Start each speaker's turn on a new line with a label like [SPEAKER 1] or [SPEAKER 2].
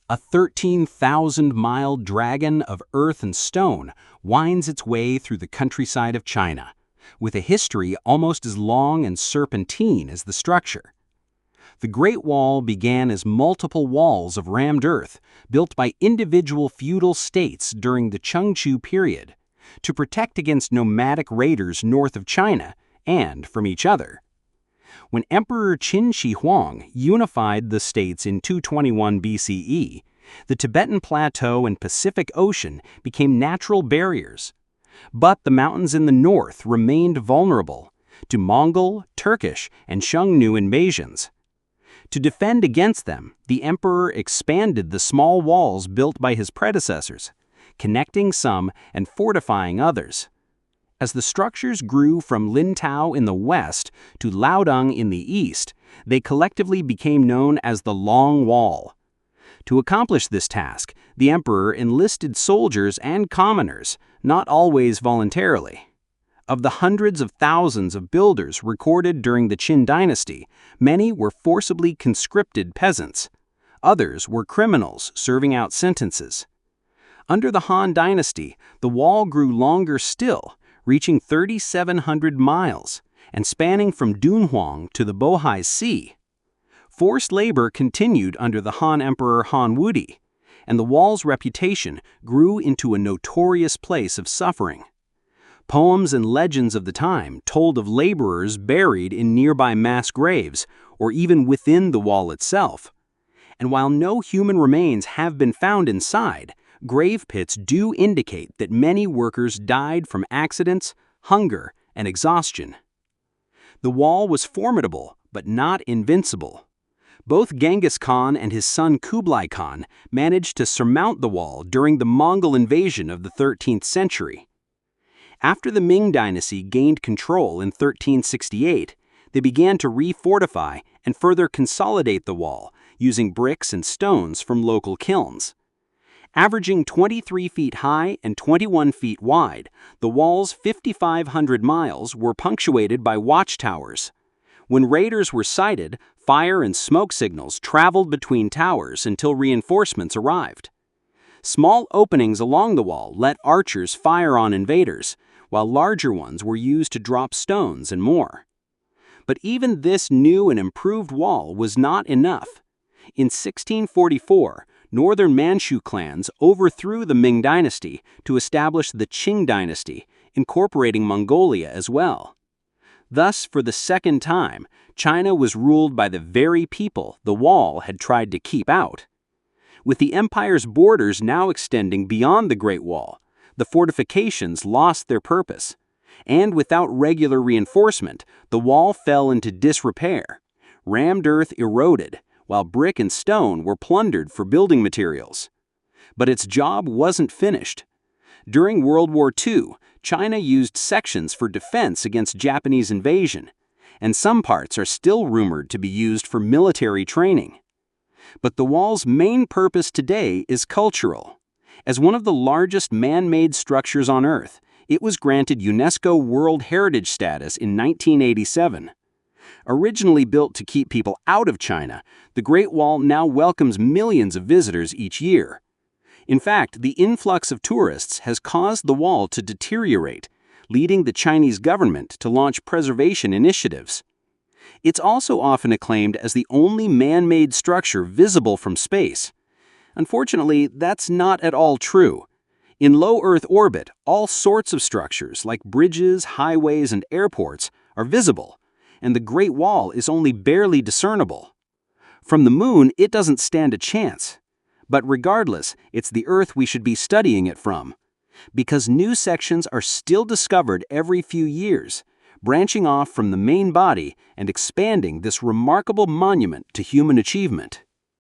[SPEAKER 1] A 13,000-mile dragon of earth and stone winds its way through the countryside of China, with a history almost as long and serpentine as the structure. The Great Wall began as multiple walls of rammed earth built by individual feudal states during the Chengchu period to protect against nomadic raiders north of China and from each other. When Emperor Qin Shi Huang unified the states in 221 BCE, the Tibetan Plateau and Pacific Ocean became natural barriers. But the mountains in the north remained vulnerable to Mongol, Turkish, and Xiongnu invasions. To defend against them, the emperor expanded the small walls built by his predecessors, connecting some and fortifying others. As the structures grew from Lintao in the west to Liaodong in the east, they collectively became known as the Long Wall. To accomplish this task, the emperor enlisted soldiers and commoners, not always voluntarily. Of the hundreds of thousands of builders recorded during the Qin dynasty, many were forcibly conscripted peasants. Others were criminals serving out sentences. Under the Han dynasty, the wall grew longer still, reaching 3,700 miles and spanning from Dunhuang to the Bohai Sea. Forced labor continued under the Han Emperor Han Wudi, and the wall's reputation grew into a notorious place of suffering. Poems and legends of the time told of laborers buried in nearby mass graves or even within the wall itself. And while no human remains have been found inside, grave pits do indicate that many workers died from accidents, hunger, and exhaustion. The wall was formidable, but not invincible. Both Genghis Khan and his son Kublai Khan managed to surmount the wall during the Mongol invasion of the 13th century. After the Ming dynasty gained control in 1368, they began to refortify and further consolidate the wall using bricks and stones from local kilns. Averaging 23 feet high and 21 feet wide, the wall's 5,500 miles were punctuated by watchtowers. When raiders were sighted, fire and smoke signals traveled between towers until reinforcements arrived. Small openings along the wall let archers fire on invaders, while larger ones were used to drop stones and more. But even this new and improved wall was not enough. In 1644, northern Manchu clans overthrew the Ming dynasty to establish the Qing dynasty, incorporating Mongolia as well. Thus, for the second time, China was ruled by the very people the wall had tried to keep out. With the empire's borders now extending beyond the Great Wall, the fortifications lost their purpose. And without regular reinforcement, the wall fell into disrepair. Rammed earth eroded, while brick and stone were plundered for building materials. But its job wasn't finished. During World War II, China used sections for defense against Japanese invasion, and some parts are still rumored to be used for military training. But the wall's main purpose today is cultural. As one of the largest man-made structures on Earth, it was granted UNESCO World Heritage status in 1987. Originally built to keep people out of China, the Great Wall now welcomes millions of visitors each year. In fact, the influx of tourists has caused the wall to deteriorate, leading the Chinese government to launch preservation initiatives. It's also often acclaimed as the only man-made structure visible from space. Unfortunately, that's not at all true. In low Earth orbit, all sorts of structures like bridges, highways, and airports are visible, and the Great Wall is only barely discernible. From the moon, it doesn't stand a chance. But regardless, it's the Earth we should be studying it from, because new sections are still discovered every few years, branching off from the main body and expanding this remarkable monument to human achievement.